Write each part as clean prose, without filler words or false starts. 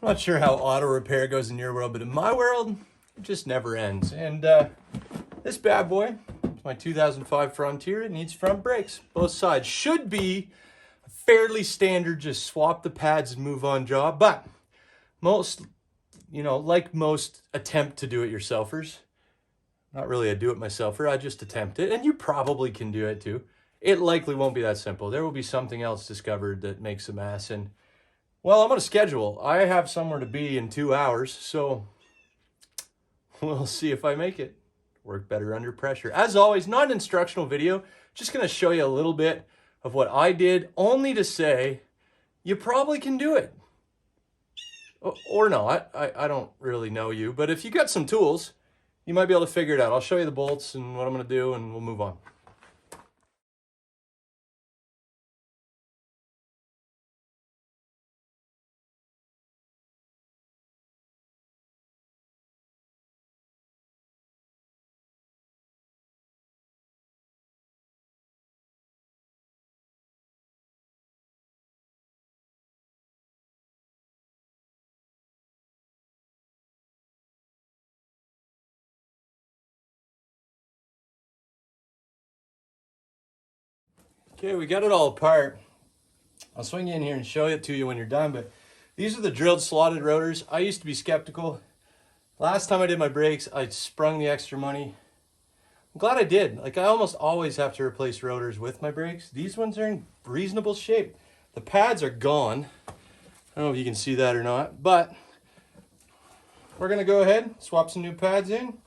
I'm not sure how auto repair goes in your world, but in my world, it just never ends. And this bad boy, it's my 2005 Frontier. It needs front brakes. Both sides should be a fairly standard, just swap the pads and move on job. But most, like most attempt to do it yourselfers, not really a do-it-myselfer, I just attempt it, and you probably can do it too. It likely won't be that simple. There will be something else discovered that makes a mess, and well, I'm on a schedule. I have somewhere to be in 2 hours, so we'll see if I make it. Work better under pressure. As always, not an instructional video, just gonna show you a little bit of what I did, only to say you probably can do it. Or not, I don't really know you, but if you got some tools, you might be able to figure it out. I'll show you the bolts and what I'm gonna do, and we'll move on. Okay, we got it all apart. I'll swing you in here and show it to you when you're done, but these are the drilled slotted rotors. I used to be skeptical. Last time I did my brakes, I sprung the extra money. I'm glad I did. Like, I almost always have to replace rotors with my brakes. These ones are in reasonable shape. The pads are gone. I don't know if you can see that or not, but we're gonna go ahead, swap some new pads in,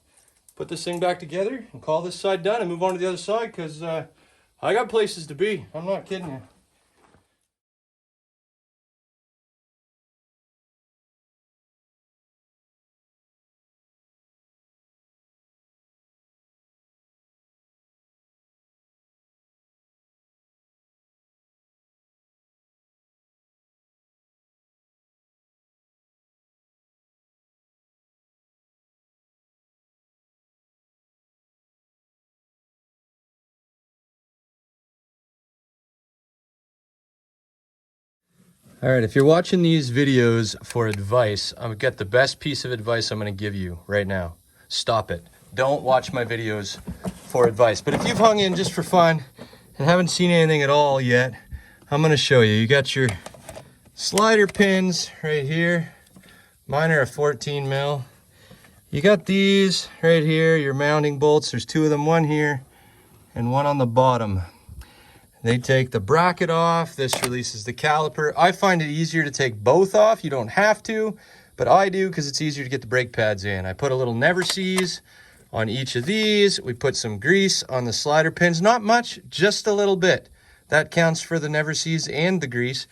put this thing back together, and call this side done and move on to the other side, because I got places to be. I'm not kidding you. All right, if you're watching these videos for advice, I've got the best piece of advice I'm going to give you right now. Stop it. Don't watch my videos for advice. But if you've hung in just for fun and haven't seen anything at all yet, I'm going to show you. You got your slider pins right here. Mine are a 14 mil. You got these right here, your mounting bolts. There's two of them, one here and one on the bottom. They take the bracket off. This releases the caliper. I find it easier to take both off. You don't have to, but I do because it's easier to get the brake pads in. I put a little never seize on each of these. We put some grease on the slider pins. Not much, just a little bit. That counts for the never seize and the grease.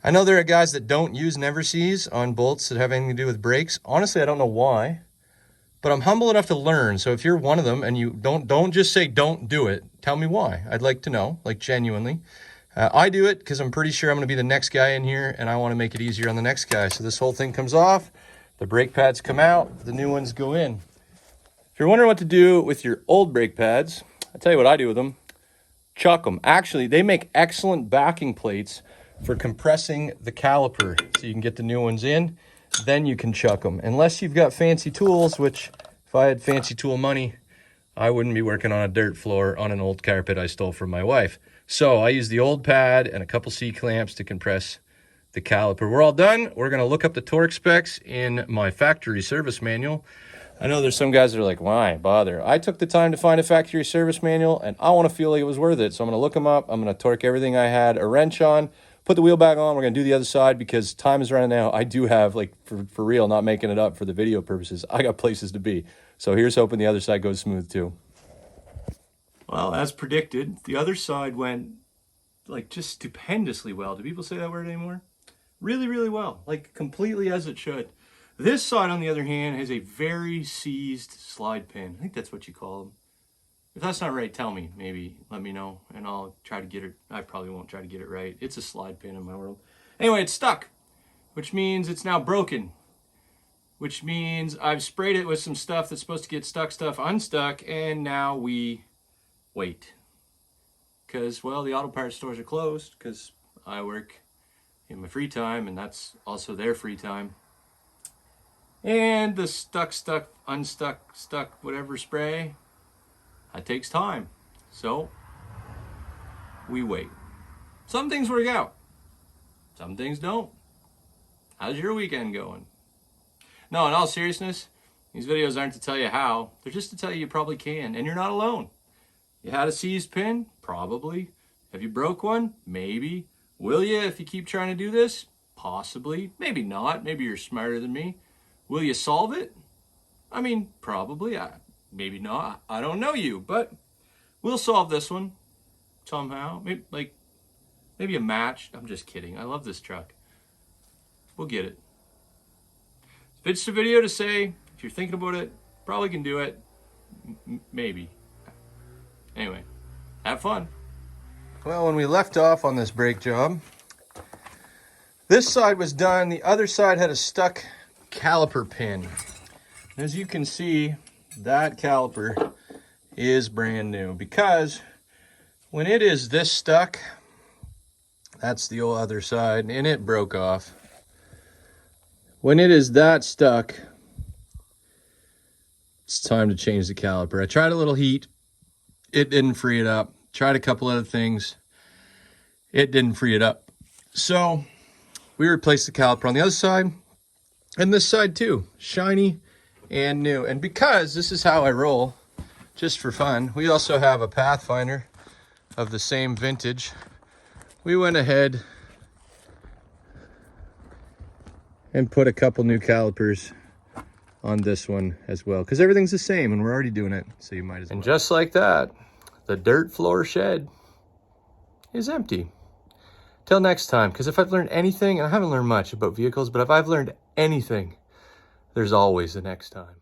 I know there are guys that don't use never seize on bolts that have anything to do with brakes. Honestly, I don't know why, but I'm humble enough to learn. So if you're one of them and you don't just say don't do it, tell me why. I'd like to know, like, genuinely. I do it because I'm pretty sure I'm going to be the next guy in here, and I want to make it easier on the next guy. So this whole thing comes off, the brake pads come out, the new ones go in. If you're wondering what to do with your old brake pads, I'll tell you what I do with them. Chuck them. Actually, they make excellent backing plates for compressing the caliper, so you can get the new ones in. Then you can chuck them. Unless you've got fancy tools, which if I had fancy tool money, I wouldn't be working on a dirt floor on an old carpet I stole from my wife. So I use the old pad and a couple C-clamps to compress the caliper. We're all done. We're going to look up the torque specs in my factory service manual. I know there's some guys that are like, why bother? I took the time to find a factory service manual, and I want to feel like it was worth it. So I'm going to look them up. I'm going to torque everything I had a wrench on. Put the wheel back on. We're going to do the other side because time is running out. I do have, like, for real, not making it up for the video purposes, I got places to be. So here's hoping the other side goes smooth too. Well, as predicted, the other side went, like, just stupendously well. Do people say that word anymore? Really, really well. Like, completely as it should. This side, on the other hand, has a very seized slide pin. I think that's what you call them. If that's not right, tell me. Maybe let me know, and I'll try to get it. I probably won't try to get it right. It's a slide pin in my world. Anyway, it's stuck, which means it's now broken, which means I've sprayed it with some stuff that's supposed to get stuck stuff unstuck, and now we wait. Because, well, the auto parts stores are closed because I work in my free time, and that's also their free time. And the stuck, unstuck, whatever spray, that takes time. So we wait. Some things work out. Some things don't. How's your weekend going? No, in all seriousness, these videos aren't to tell you how. They're just to tell you probably can, and you're not alone. You had a seized pin? Probably. Have you broke one? Maybe. Will you if you keep trying to do this? Possibly. Maybe not. Maybe you're smarter than me. Will you solve it? I mean, probably. Maybe not. I don't know you, but we'll solve this one somehow. Maybe a match. I'm just kidding. I love this truck. We'll get it. If it's a video to say, if you're thinking about it, probably can do it. Maybe. Anyway, have fun. Well, when we left off on this brake job, this side was done. The other side had a stuck caliper pin. As you can see, that caliper is brand new because when it is this stuck, that's the old other side, and it broke off. When it is that stuck, it's time to change the caliper. I tried a little heat. It didn't free it up. Tried a couple other things. It didn't free it up. So we replaced the caliper on the other side and this side too. Shiny and new. And because this is how I roll, just for fun, we also have a Pathfinder of the same vintage. We went ahead and put a couple new calipers on this one as well, because everything's the same and we're already doing it, so you might as well. And just like that, the dirt floor shed is empty. Till next time, because if I've learned anything, and I haven't learned much about vehicles, but if I've learned anything, there's always the next time.